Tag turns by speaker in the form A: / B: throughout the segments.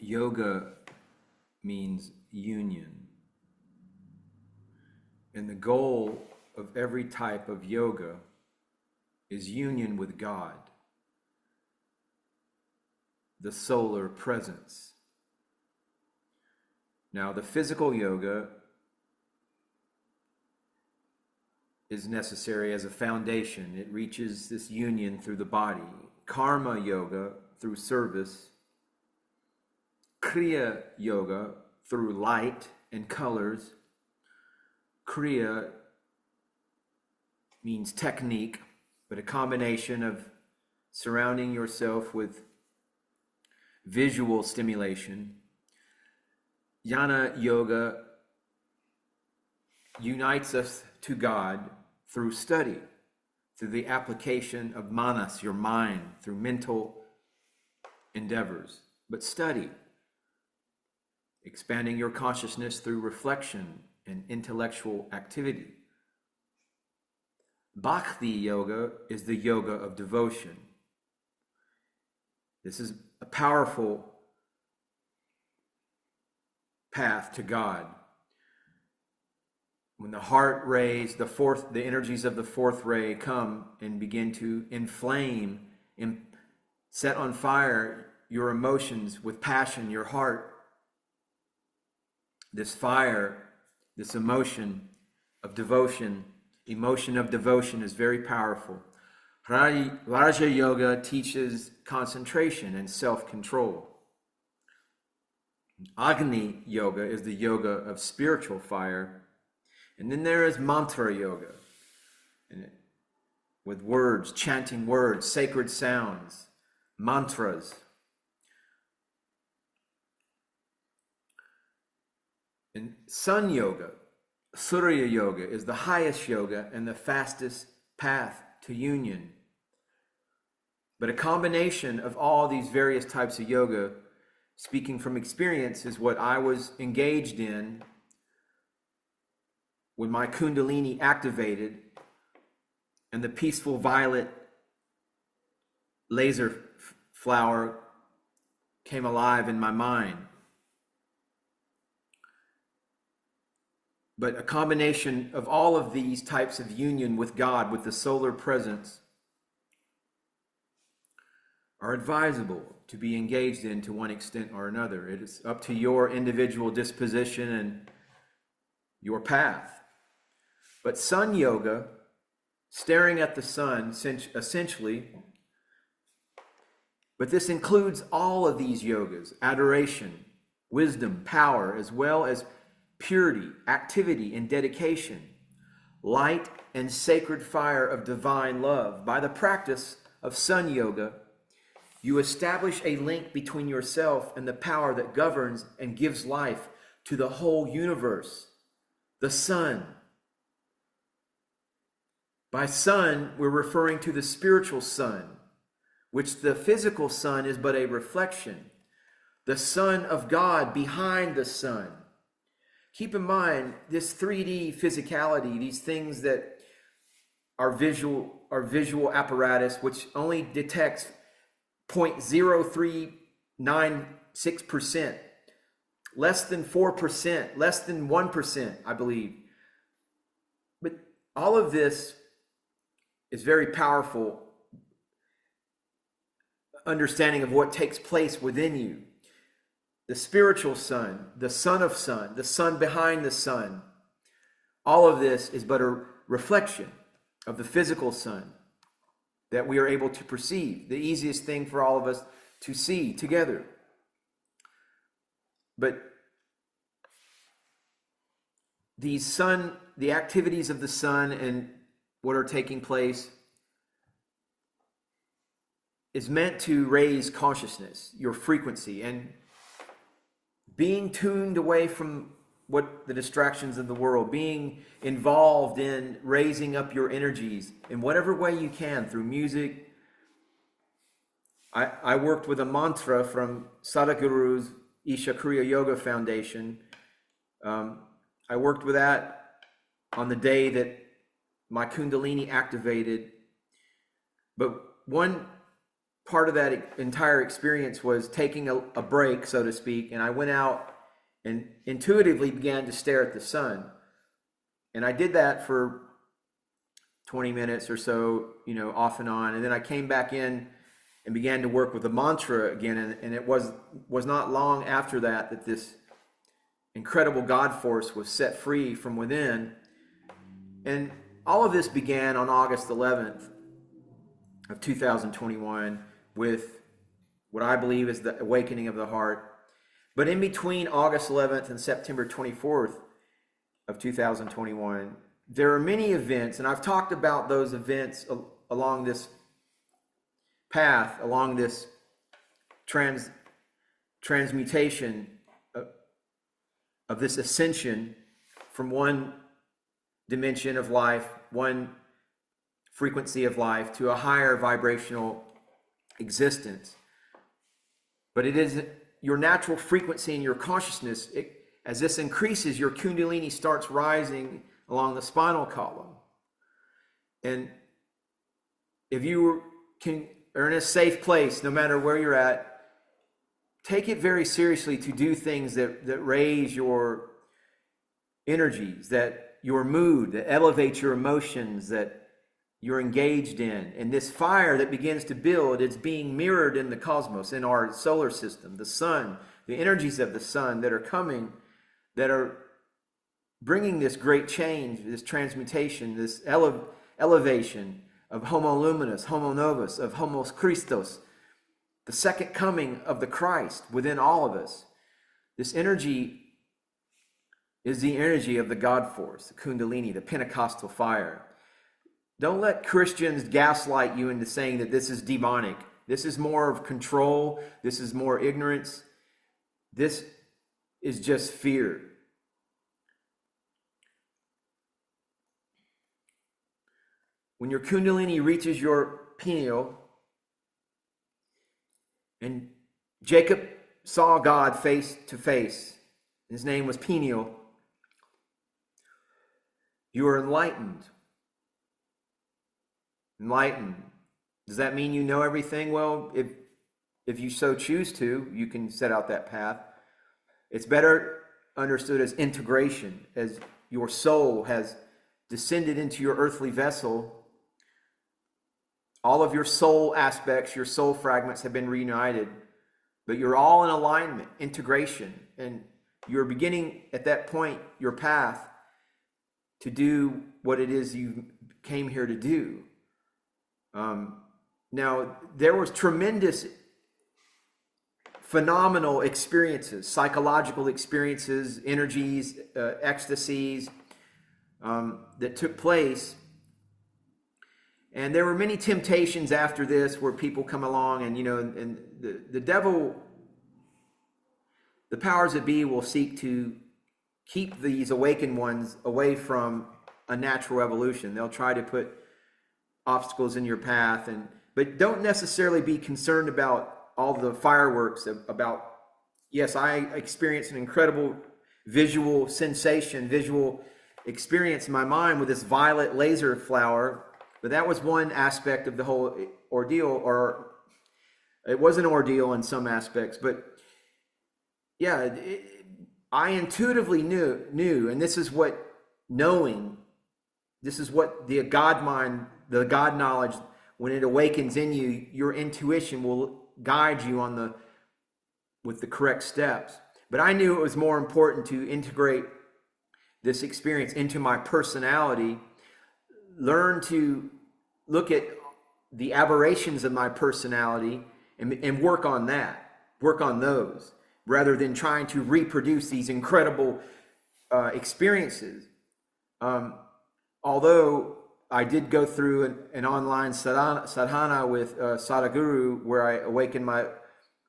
A: Yoga means union. And the goal of every type of yoga is union with God, the solar presence. Now, the physical yoga is necessary as a foundation. It reaches this union through the body. Karma yoga through service. Kriya yoga through light and colors. Kriya means technique, but a combination of surrounding yourself with visual stimulation. Jnana yoga unites us to God through study, through the application of manas, your mind, through mental endeavors. But study, expanding your consciousness through reflection and intellectual activity. Bhakti yoga is the yoga of devotion. This is a powerful path to God. When the heart rays, the energies of the fourth ray come and begin to inflame and set on fire your emotions with passion, your heart. This fire, this emotion of devotion is very powerful. Raja Yoga teaches concentration and self-control. Agni Yoga is the yoga of spiritual fire. And then there is mantra yoga, with words, chanting words, sacred sounds, mantras. And sun yoga, Surya yoga, is the highest yoga and the fastest path to union. But a combination of all these various types of yoga, speaking from experience, is what I was engaged in when my Kundalini activated and the peaceful violet laser flower came alive in my mind. But a combination of all of these types of union with God, with the solar presence, are advisable to be engaged in to one extent or another. It is up to your individual disposition and your path. But sun yoga, staring at the sun, essentially, but this includes all of these yogas: adoration, wisdom, power, as well as purity, activity, and dedication, light and sacred fire of divine love. By the practice of sun yoga, you establish a link between yourself and the power that governs and gives life to the whole universe, the sun. By sun, we're referring to the spiritual sun, which the physical sun is but a reflection. The Son of God behind the sun. Keep in mind this 3D physicality, these things that are visual apparatus, which only detects 0.0396%, less than 4%, less than 1%, I believe. But all of this is very powerful understanding of what takes place within you. The spiritual sun, the son of sun, the sun behind the sun. All of this is but a reflection of the physical sun that we are able to perceive. The easiest thing for all of us to see together. But the activities of the sun and what are taking place is meant to raise consciousness, your frequency, and being tuned away from what the distractions of the world, being involved in raising up your energies in whatever way you can through music. I worked with a mantra from Sadhguru's Isha Kriya Yoga Foundation. I worked with that on the day that my Kundalini activated. But one part of that entire experience was taking a break, so to speak, and I went out and intuitively began to stare at the sun. And I did that for 20 minutes or so, off and on. And then I came back in and began to work with the mantra again. And it was not long after that this incredible God force was set free from within. And all of this began on August 11th of 2021 with what I believe is the awakening of the heart. But in between August 11th and September 24th of 2021, there are many events, and I've talked about those events along this path, along this transmutation of this ascension from one dimension of life, one frequency of life, to a higher vibrational existence. But it is your natural frequency and your consciousness. As this increases, your kundalini starts rising along the spinal column. And if you are in a safe place, no matter where you're at, take it very seriously to do things that raise your energies, that your mood, that elevate your emotions, that you're engaged in. And this fire that begins to build, it's being mirrored in the cosmos, in our solar system, the sun, the energies of the sun that are coming, that are bringing this great change, this transmutation, this elevation of Homo Luminous, Homo Novus, of Homo Christos, the second coming of the Christ within all of us. This energy is the energy of the God force, the Kundalini, the Pentecostal fire. Don't let Christians gaslight you into saying that this is demonic. This is more of control. This is more ignorance. This is just fear. When your Kundalini reaches your Peniel, and Jacob saw God face to face, his name was Peniel, you are enlightened. Enlightened. Does that mean you know everything? Well, if you so choose to, you can set out that path. It's better understood as integration, as your soul has descended into your earthly vessel. All of your soul aspects, your soul fragments have been reunited, but you're all in alignment, integration, and you're beginning at that point your path to do what it is you came here to do. Now, there was tremendous, phenomenal experiences, psychological experiences, energies, ecstasies that took place. And there were many temptations after this where people come along and, and the devil, the powers that be, will seek to keep these awakened ones away from a natural evolution. They'll try to put obstacles in your path, but don't necessarily be concerned about all the fireworks about, yes, I experienced an incredible visual sensation, visual experience in my mind with this violet laser flower, but that was one aspect of the whole ordeal, or it was an ordeal in some aspects, but yeah, I intuitively knew, and this is what knowing, this is what the God mind, the God knowledge, when it awakens in you, your intuition will guide you with the correct steps. But I knew it was more important to integrate this experience into my personality, learn to look at the aberrations of my personality and work on those, rather than trying to reproduce these incredible experiences. Although I did go through an online sadhana with Sadhguru, where I awakened my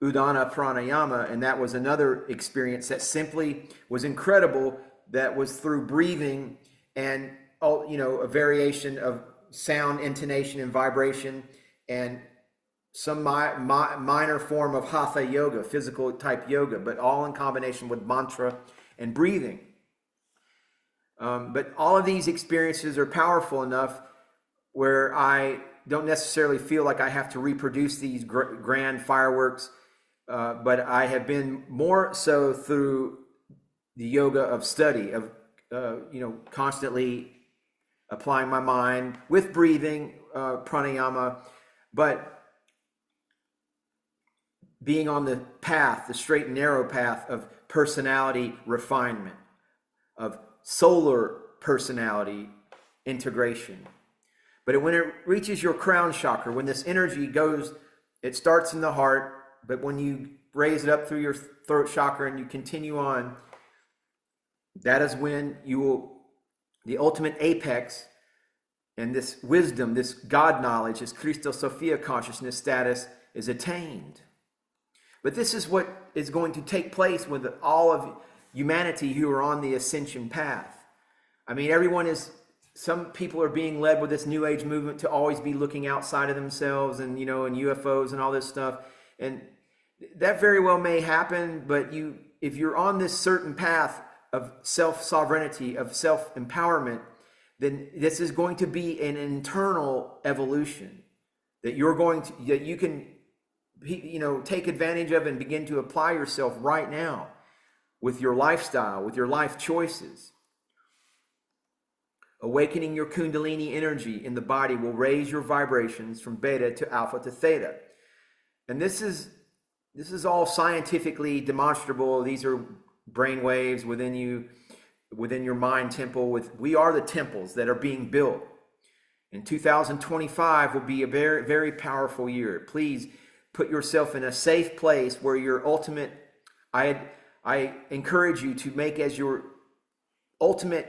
A: Udana Pranayama, and that was another experience that simply was incredible, that was through breathing and, a variation of sound, intonation, and vibration, and some minor form of hatha yoga, physical type yoga, but all in combination with mantra and breathing. But all of these experiences are powerful enough where I don't necessarily feel like I have to reproduce these grand fireworks, but I have been more so through the yoga of study, of constantly applying my mind with breathing, pranayama, but being on the path, the straight and narrow path of personality refinement, of solar personality integration. But when it reaches your crown chakra, when this energy goes, it starts in the heart, but when you raise it up through your throat chakra and you continue on, that is when you will, the ultimate apex, and this wisdom, this God knowledge, this Christos Sophia consciousness status is attained. But this is what is going to take place with all of humanity who are on the ascension path. I mean, some people are being led with this New Age movement to always be looking outside of themselves and, and UFOs and all this stuff. And that very well may happen, but if you're on this certain path of self-sovereignty, of self-empowerment, then this is going to be an internal evolution that you can take advantage of and begin to apply yourself right now with your lifestyle, with your life choices. Awakening your Kundalini energy in the body will raise your vibrations from beta to alpha to theta. And this is all scientifically demonstrable. These are brain waves within you, within your mind temple. We are the temples that are being built. And 2025 will be a very, very powerful year. Please put yourself in a safe place where your ultimate, I encourage you to make as your ultimate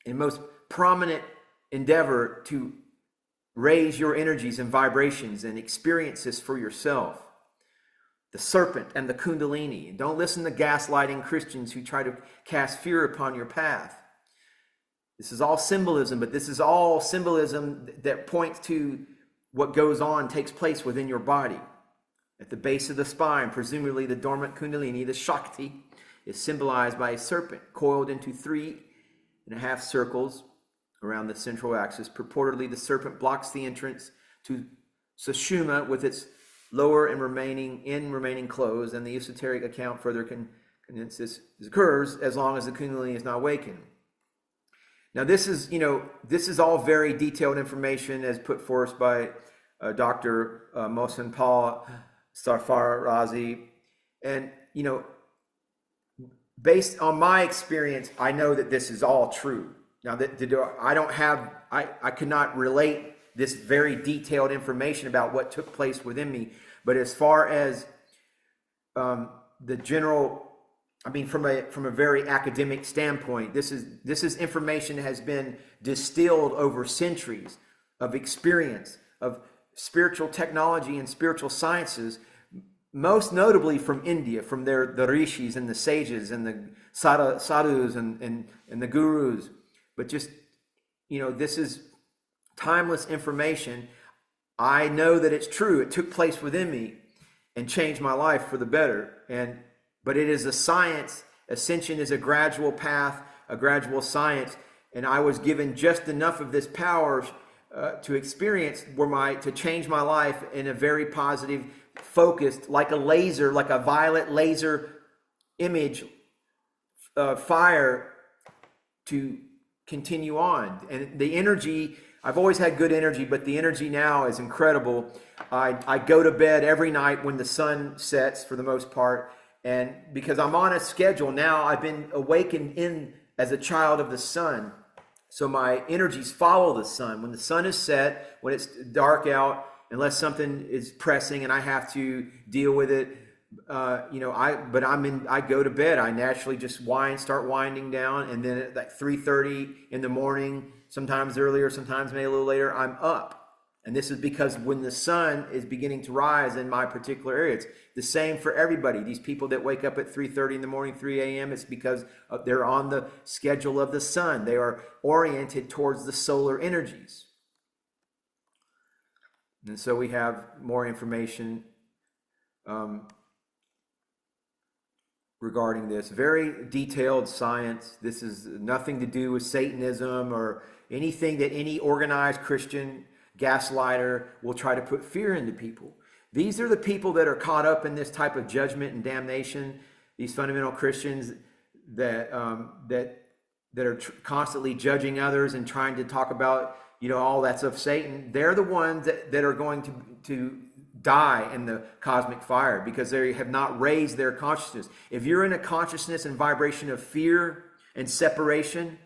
A: and most prominent endeavor to raise your energies and vibrations and experience this for yourself. The serpent and the Kundalini. And don't listen to gaslighting Christians who try to cast fear upon your path. This is all symbolism, but this is all symbolism that points to what goes on, takes place within your body. At the base of the spine, presumably the dormant Kundalini, the Shakti, is symbolized by a serpent coiled into 3.5 circles around the central axis. Purportedly, the serpent blocks the entrance to Sushumna with its lower and remaining closed, and the esoteric account further condenses this occurs as long as the Kundalini is not awakened. Now, this is all very detailed information as put forth by Dr. Mohsen Paul Sarfarazi, and based on my experience, I know that this is all true. Now, I could not relate this very detailed information about what took place within me, but as far as the general, from a very academic standpoint, this is information that has been distilled over centuries of experience, of spiritual technology and spiritual sciences, most notably from India, from the rishis and the sages and the sadhus and the gurus. But just, this is timeless information. I know that it's true. It took place within me and changed my life for the better. But it is a science. Ascension is a gradual path, a gradual science. And I was given just enough of this power to experience to change my life in a very positive, focused, like a laser, like a violet laser image fire to continue on. And the energy, I've always had good energy, but the energy now is incredible. I go to bed every night when the sun sets for the most part. And because I'm on a schedule now, I've been awakened as a child of the sun. So my energies follow the sun. When the sun is set, when it's dark out, unless something is pressing and I have to deal with it, I go to bed. I naturally just start winding down, and then at like 3:30 in the morning, sometimes earlier, sometimes maybe a little later, I'm up. And this is because when the sun is beginning to rise in my particular area, it's the same for everybody. These people that wake up at 3:30 in the morning, 3 a.m., it's because they're on the schedule of the sun. They are oriented towards the solar energies. And so we have more information regarding this. Very detailed science. This is nothing to do with Satanism or anything that any organized Christian gaslighter will try to put fear into people. These are the people that are caught up in this type of judgment and damnation. These fundamental Christians that are constantly judging others and trying to talk about, all that's of Satan. They're the ones that are going to die in the cosmic fire because they have not raised their consciousness. If you're in a consciousness and vibration of fear and separation,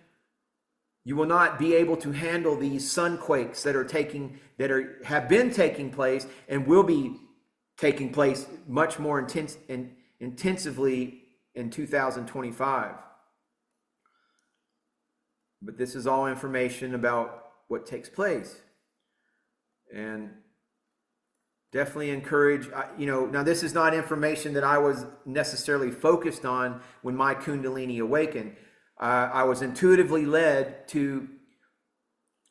A: you will not be able to handle these sunquakes have been taking place and will be taking place much more intensively in 2025. But this is all information about what takes place. And definitely encourage, now this is not information that I was necessarily focused on when my Kundalini awakened. I was intuitively led to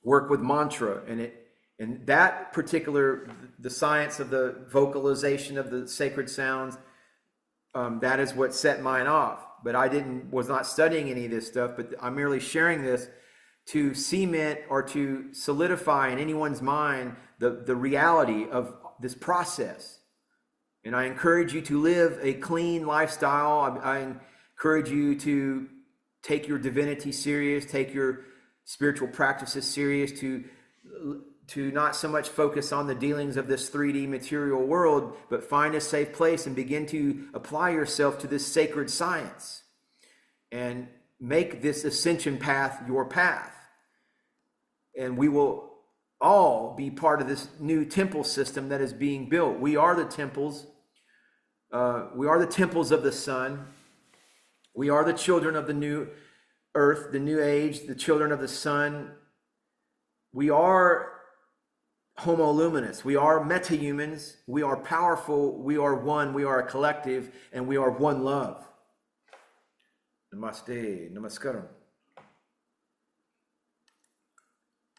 A: work with mantra, and that particular, the science of the vocalization of the sacred sounds, that is what set mine off. But I was not studying any of this stuff, but I'm merely sharing this to cement or to solidify in anyone's mind the reality of this process. And I encourage you to live a clean lifestyle. I encourage you to take your divinity serious, take your spiritual practices serious, to not so much focus on the dealings of this 3D material world, but find a safe place and begin to apply yourself to this sacred science and make this ascension path your path. And we will all be part of this new temple system that is being built. We are the temples. We are the temples of the sun. We are the children of the new earth, the new age, the children of the sun. We are homo luminous. We are meta-humans. We are powerful. We are one. We are a collective, and we are one love. Namaste. Namaskaram.